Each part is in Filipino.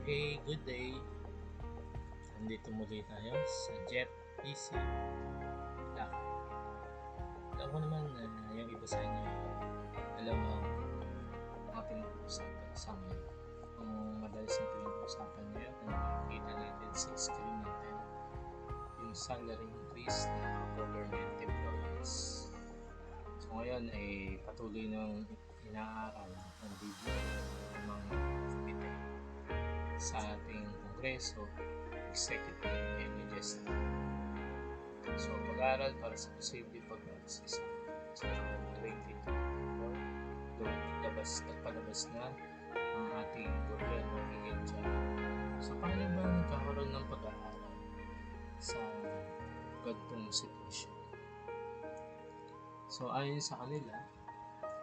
Okay, good day. Nandito muli tayo sa Jet PC Lakad. Alam ko naman na yung iba sa inyo alam ang ating usapan sa ngayon. Kung madalas na pinag-usapan ngayon, nakikita natin sa screen natin yung salary increase ng government employees. So ngayon ay patuloy ng inaaral ng BBM ng mga komite sa ating Kongreso, Executive and Legislative. So, pag-aaral para sa posibleng pag-aksesa sa taong 2024, nagpalabas na ang ating gobyerno higit dyan. So, paano ba nagkakaroon ng pag-aaral sa ganitong sitwasyon? So, ayon sa kanila,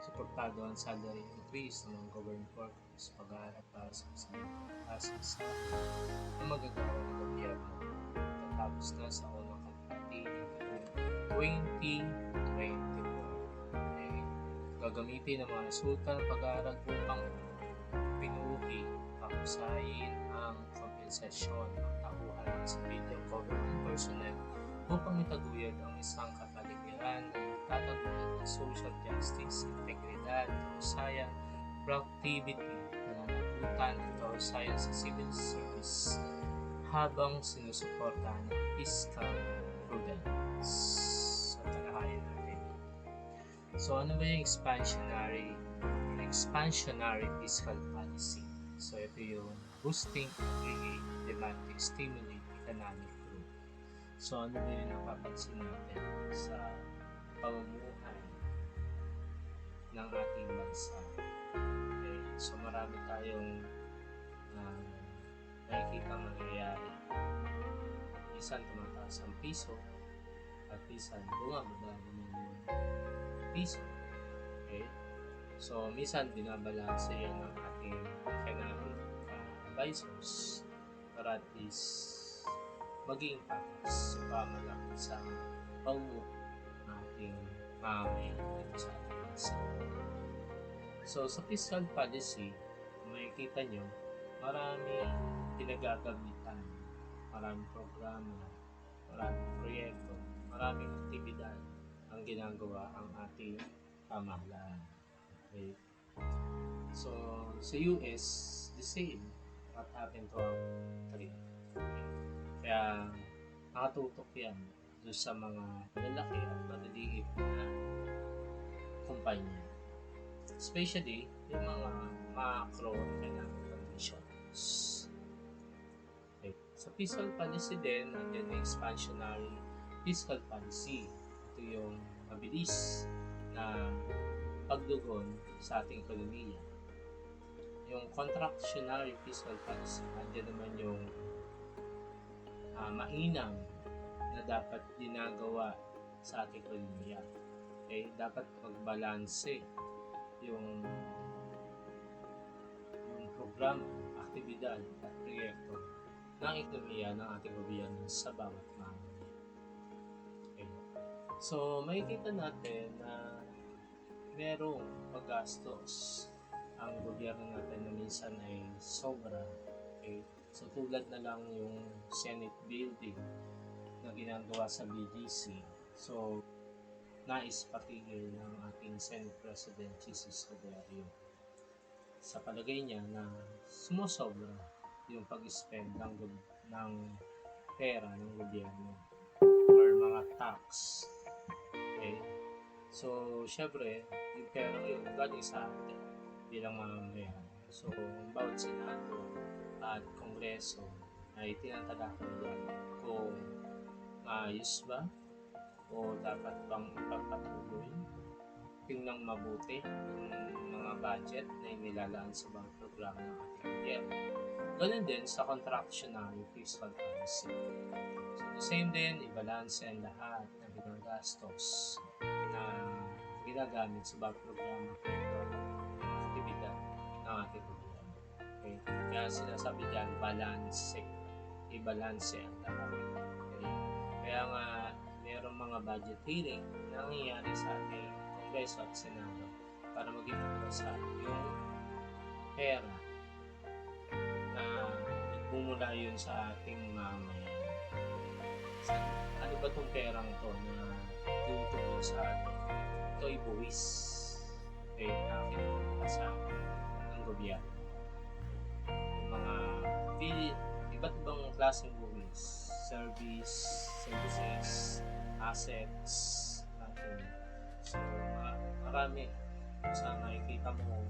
suportado ang salary increase ng government workers, pag-aaral para sa pag-aksesa na magagawa ng gobyerno tapos na sa unang kalahati ng 2024. Gagamitin ang mga resulta ng pag-aaral upang pinuhi, pakusayin ang kompensasyon ng tauhan ng civilian government personnel upang itaguyod ang isang kapaligiran na nagtataguan ng social justice, integridad, kausayan, productivity, pananagutan at kausayan sa civil service habang sinusuportahan ng fiscal prudence. So, talakayin natin. So, ano ba yung expansionary fiscal policy? So, ito yung boosting to create demand to stimulate economic growth. So, ano ba yung napapansin natin sa pamumuhay ng ating bansa? Okay. So, marami tayong nakikita mangyayari. Minsan tumataas ang piso at minsan bumababa naman yung piso. Okay? So, minsan binabalanse yan ng ating economic advisors para at least maging patas sa pamalaki sa pangmuto ng ating mamamayan dito sa ating bansa. So, sa fiscal policy, makikita nyo, maraming pinagagamitan, maraming programa, maraming proyekto, maraming aktibidad ang ginagawa ang ating pamahalaan. Okay? So, sa US, the same. What happened to our country? Okay? Kaya, nakatutok yan doon sa mga malalaki at maliliit na kumpanya. Especially, yung mga macroeconomic conditions. Okay. Sa fiscal policy din, nandiyan yung expansionary fiscal policy. Ito yung mabilis na pagdugon sa ating ekonomiya. Yung contractionary fiscal policy, nandiyan naman yung mainam na dapat ginagawa sa ating ekonomiya. Okay? Dapat magbalanse yung programa, aktibidad at proyekto ng ekonomiya ng ating gobyerno sa bawat mamamayan. Okay. So, makikita natin na merong paggastos ang gobyerno natin na minsan ay sobra. Okay. So, tulad na lang yung Senate building na ginagawa sa BGC. So, nais patigil ng ating Senate President Jesus Roderio. Sa palagay niya na sumusobra yung pag-spend ng pera ng gobyerno or mga tax. Okay? So, syempre, yung pera yung galing sa atin bilang mamamayan. So, bawat Senado at Kongreso ay tinatalakay yan kung maayos ba o dapat bang ipagpatuloy, tingnan mabuti yung mga budget na inilalaan sa mga programa ng ating gobyerno. Ganun din sa contractionary fiscal policy. So, the same din, i-balance ang lahat ng ginagastos na ginagamit sa mga programa at aktibidad ng ating gobyerno. Okay? Kaya sinasabi dyan, balance. I-balance ang lahat. Okay? Kaya nga, mayroong mga budget hearing na nangyayari sa ating Kongreso at Senado para maging pagkasa yung pera na nagmumula yun sa ating mamayan. Ano ba tong perang to na tutugon sa atin? Ito ay buwis. Okay, akin sa ng gobyerno. Yung mga iba't ibang klaseng buwis. Services, assets, natin. So, marami. Sa nakikita mo,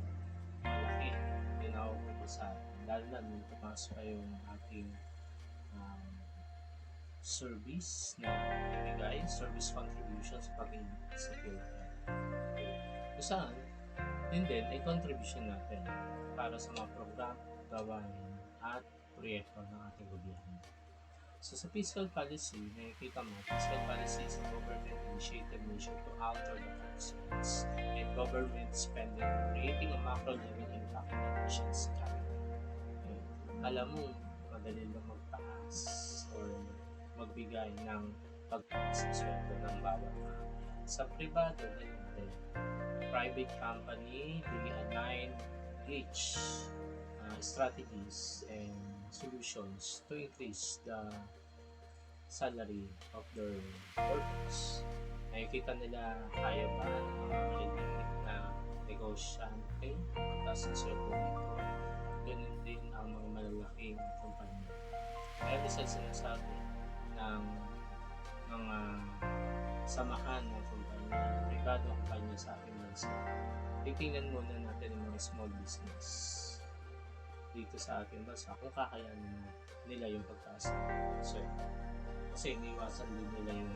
malaki yung nakukuha sa atin. Lalo na nung tumas pa yung ating service na ibigay, service contributions pag sa PhilHealth. Okay. Kung saan, yun din ay contribution natin para sa mga program, gawain, at proyekto ng ating gobyerno. So sa fiscal policy, nakikita mo, fiscal policy is a government-initiated measure to alter the concerns and government spending, creating a macro-level impact on nation's economy. Okay. Alam mo, madali lang magtaas or magbigay ng pagtaas ng sweldo ng bawat mamamayan. Sa pribado, ganyan din. Private company, they align each strategies and solutions to increase the salary of their workers. Nakikita nila kaya ba ng mga maliliit na negosyante pagtaas ng sweldo dito. Ganun din ang mga malalaking kumpanya. Kaya isa sinasabi ng mga samahan ng kumpanya, pribado ang kumpanya sa ating bansa. Titingnan muna natin ang mga small business dito sa ating bansa kung kakayanin nila yung pagtaas ng sweldo. Kasi iniwasan din nila yung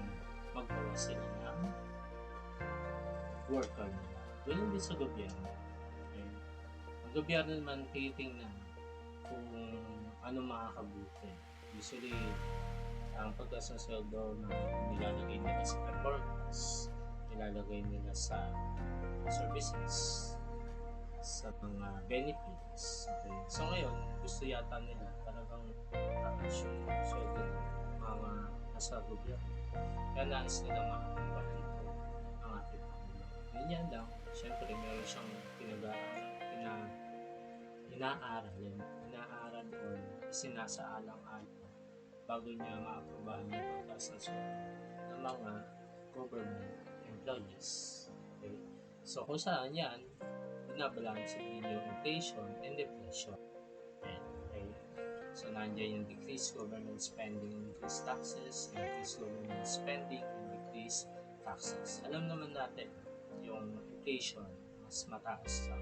magbawas sila ng worker nila. Ganun din sa gobyerno. Okay. Ang gobyerno naman titingnan kung ano makakabuti. Usually, ang pagtaas ng sweldo na nilalagay nila sa performance, nilalagay nila sa services, sa mga benefits. Okay. So ngayon, gusto yata nila talagang tataas yung sweldo ng mga nasa gobyerno. Kaya nais nila makakuha dito ang ating Pangulo. Ganyan lang, syempre meron siyang inaaral o sinasaalang-alang bago niya maaprobahan yung pagtaas ng sweldo ng mga government employees. Okay? So kung saan yan, binabalansin din yung inflation and deflation. Okay? So nandiyan yung decreased government spending, increased taxes, increased government spending, and decreased taxes. Alam naman natin yung inflation mas mataas sa,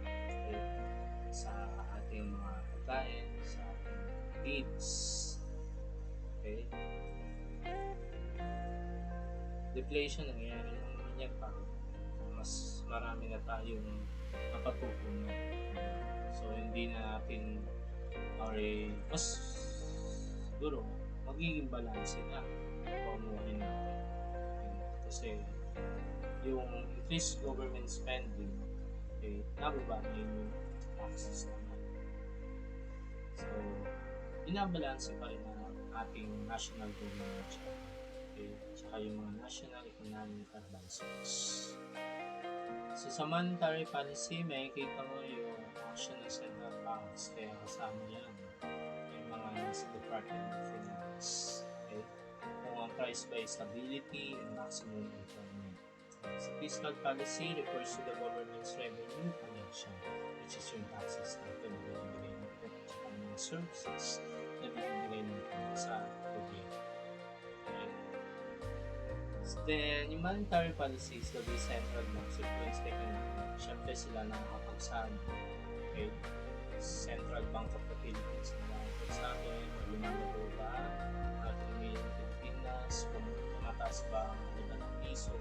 okay, sa ating mga pagkain, sa ating needs. Okay? Deflation, nangyayari naman yan para mas marami na tayong mapatutunan. So, hindi na natin mas siguro magiging balanse na pamuhin natin. Kasi yung increased government spending, okay, nababa na yung taxes naman. So, binabalanse pa rin ang ating national government, okay, tsaka yung mga national economic advancements. So, sa monetary policy, makikita mo yung action ng central banks, kaya kasama yan yung mga nasa Department of Finance. Okay? Kung ang price by stability and maximum employment. So, fiscal policy refers to the government's revenue collection, which is yung taxes na pinabibigay natin at mga services na binibigay natin sa gobyerno. Okay? So, then, yung monetary policy is the central banks influence the economy. Siyempre sila na nakapagsabi. Okay? Central Bank of the Philippines na nakapagsabi na lumalago ba ang economy ng Pilipinas, kung tumataas ba ang halaga ng piso.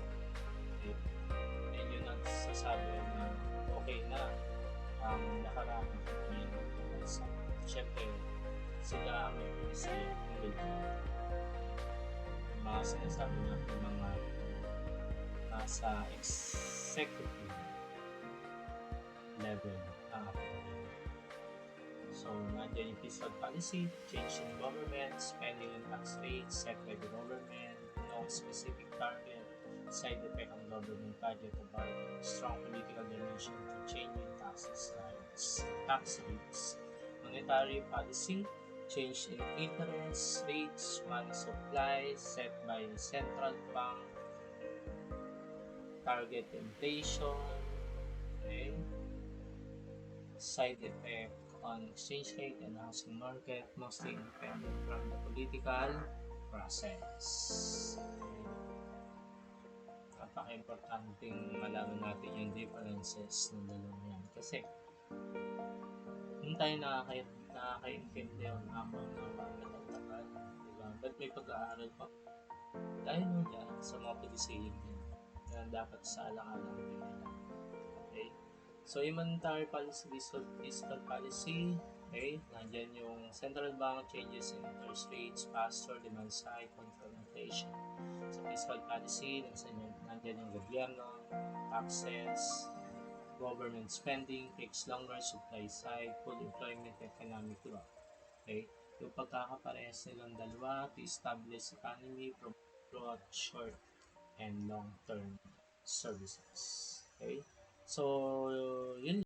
Okay? And yun ang sasabi na okay na ang nakaraan ng economy ng bansa. Siyempre, sila ang may polisiya ng Pilipinas. Mga sinasabi natin mga nasa executive level ang ating. So, nandiyan yung fiscal policy, change in government, spending and tax rates set by the government, no specific target, side effect on government budget about strong political dimension to change in tax rates. Monetary policy, change in interest rates, money supply set by central bank, target inflation, okay, side effect on exchange rate and housing market, mostly independent from the political process. Okay. Napaka-importanting malaman natin yung differences ng dalawang yan. Kasi, hindi tayo nakaka-intindi o nakakaunawa matatagal. Diba? Ba't may pag-aaral pa? Dahil mo dyan sa mga pag-isaying yan. Yan dapat sa alang-alang natin. Okay? So, yung monetary policy, fiscal policy, okay? Nandyan yung central bank changes in interest rates, faster demand side, control inflation. Sa fiscal policy, nandyan yung gobyerno, taxes, government spending, takes longer, supply side, full employment, economic growth. Okay? Yung pagkakaparehas nilang dalawa to establish economy, promote growth, short and long-term services. Okay? So, yun